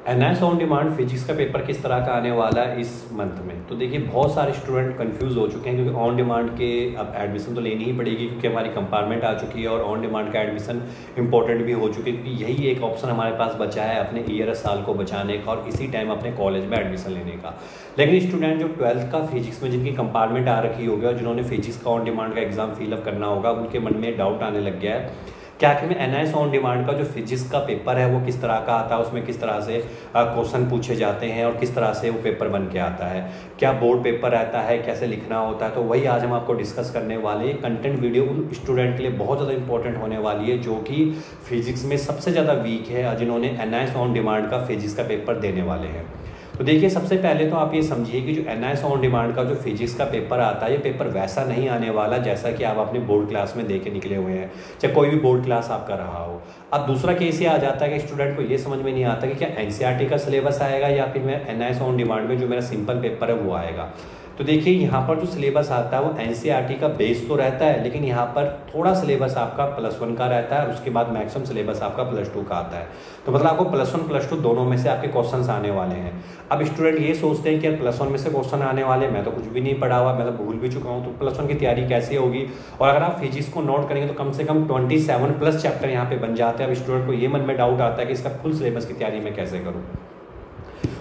NIS on demand physics का paper किस तरह का आने वाला है इस मंथ में। तो देखिए बहुत सारे स्टूडेंट कंफ्यूज हो चुके हैं क्योंकि ऑन डिमांड के अब एडमिशन तो लेनी ही पड़ेगी क्योंकि हमारी कंपार्टमेंट आ चुकी है और ऑन डिमांड का एडमिशन इंपॉर्टेंट भी हो चुकी है क्योंकि यही एक ऑप्शन हमारे पास बचा है अपने ईयर साल को बचाने का और इसी टाइम अपने कॉलेज में एडमिशन लेने का। लेकिन स्टूडेंट जो 12th का फिजिक्स में जिनकी कंपार्टमेंट आ रखी होगी और जिन्होंने फिजिक्स का ऑन डिमांड का एग्जाम फिलअप करना होगा उनके मन में डाउट आने लग गया है क्या कि मैं एनआईएस ऑन डिमांड का जो फिजिक्स का पेपर है वो किस तरह का आता है, उसमें किस तरह से क्वेश्चन पूछे जाते हैं और किस तरह से वो पेपर बन के आता है, क्या बोर्ड पेपर रहता है, कैसे लिखना होता है। तो वही आज हम आपको डिस्कस करने वाले हैं। कंटेंट वीडियो उन स्टूडेंट के लिए बहुत ज़्यादा इंपॉर्टेंट होने वाली है जो कि फिजिक्स में सबसे ज़्यादा वीक है, जिन्होंने एनआईएस ऑन डिमांड का फिजिक्स का पेपर देने वाले हैं। तो देखिए सबसे पहले तो आप ये समझिए कि जो एनआईएस ऑन डिमांड का जो फिजिक्स का पेपर आता है ये पेपर वैसा नहीं आने वाला जैसा कि आप अपने बोर्ड क्लास में दे के निकले हुए हैं, चाहे कोई भी बोर्ड क्लास आपका रहा हो। अब दूसरा केस ये आ जाता है कि स्टूडेंट को ये समझ में नहीं आता कि क्या एनसीईआरटी का सिलेबस आएगा या फिर मैं एनआईएस ऑन डिमांड में जो मेरा सिंपल पेपर है वो आएगा। तो देखिए यहाँ पर जो सिलेबस आता है वो एनसीईआरटी का बेस तो रहता है, लेकिन यहाँ पर थोड़ा सिलेबस आपका +1 का रहता है, उसके बाद मैक्सिमम सिलेबस आपका +2 का आता है। तो मतलब आपको +1 +2 दोनों में से आपके क्वेश्चंस आने वाले हैं। अब स्टूडेंट ये सोचते हैं कि यार +1 में से क्वेश्चन आने वाले, मैं तो कुछ भी नहीं पढ़ा हुआ, मैं तो भूल भी चुका हूँ, तो +1 की तैयारी कैसे होगी। और अगर आप फिजिक्स को नोट करेंगे तो कम से कम 27+ चैप्टर यहाँ पे बन जाते हैं। अब स्टूडेंट को ये मन में डाउट आता है कि इसका फुल सिलेबस की तैयारी मैं कैसे करूँ।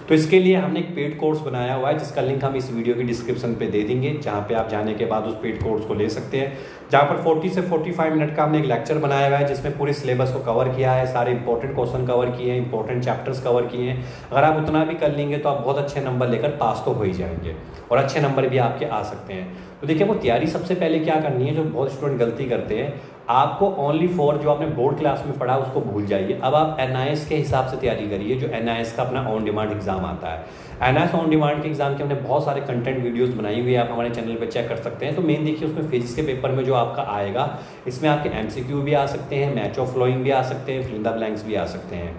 तो इसके लिए हमने एक पेड कोर्स बनाया हुआ है जिसका लिंक हम इस वीडियो की डिस्क्रिप्शन पे दे देंगे, जहाँ पे आप जाने के बाद उस पेड कोर्स को ले सकते हैं, जहाँ पर 40 से 45 मिनट का हमने एक लेक्चर बनाया हुआ है जिसमें पूरे सिलेबस को कवर किया है, सारे इंपॉर्टेंट क्वेश्चन कवर किए हैं, इंपॉर्टेंट चैप्टर्स कवर किए हैं। अगर आप उतना भी कर लेंगे तो आप बहुत अच्छे नंबर लेकर पास तो हो ही जाएंगे और अच्छे नंबर भी आपके आ सकते हैं। तो देखिए वो तैयारी सबसे पहले क्या करनी है, जो बहुत स्टूडेंट गलती करते हैं, आपको ओनली फॉर जो आपने बोर्ड क्लास में पढ़ा उसको भूल जाइए। अब आप एनआईएस के हिसाब से तैयारी करिए, जो एनआईएस का अपना ऑन डिमांड एग्जाम आता है। एनआईएस ऑन डिमांड के एग्जाम के हमने बहुत सारे कंटेंट वीडियोस बनाई हुई है, आप हमारे चैनल पे चेक कर सकते हैं। तो मेन देखिए उसमें फिजिक्स के पेपर में जो आपका आएगा इसमें आपके एमसीक्यू भी आ सकते हैं, मैच ऑफ फ्लोइंग भी आ सकते हैं, फिल इन द ब्लैंक्स भी आ सकते हैं।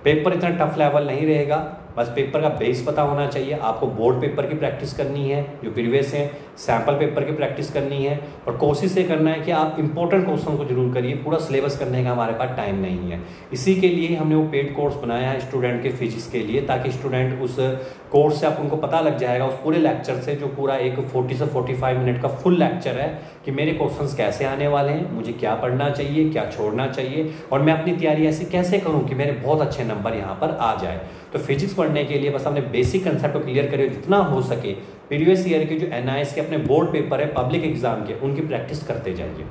पेपर इतना टफ लेवल नहीं रहेगा, बस पेपर का बेस पता होना चाहिए। आपको बोर्ड पेपर की प्रैक्टिस करनी है, जो प्रीवियस है, सैम्पल पेपर की प्रैक्टिस करनी है और कोशिश ये करना है कि आप इंपॉर्टेंट क्वेश्चन को जरूर करिए। पूरा सिलेबस करने का हमारे पास टाइम नहीं है, इसी के लिए हमने वो पेड कोर्स बनाया है स्टूडेंट के फिजिक्स के लिए, ताकि स्टूडेंट उस कोर्स से आप उनको पता लग जाएगा उस पूरे लेक्चर से, जो पूरा एक 40 से 45 मिनट का फुल लेक्चर है, कि मेरे क्वेश्चंस कैसे आने वाले हैं, मुझे क्या पढ़ना चाहिए, क्या छोड़ना चाहिए और मैं अपनी तैयारी ऐसी कैसे करूँ कि मेरे बहुत अच्छे नंबर यहाँ पर आ जाए। तो फिजिक्स पढ़ने के लिए बस हमने बेसिक कंसेप्ट को क्लियर करिए जितना हो सके। प्रीवियस ईयर के जो एनआईएस के अपने बोर्ड पेपर है पब्लिक एग्जाम के, उनकी प्रैक्टिस करते जाइए।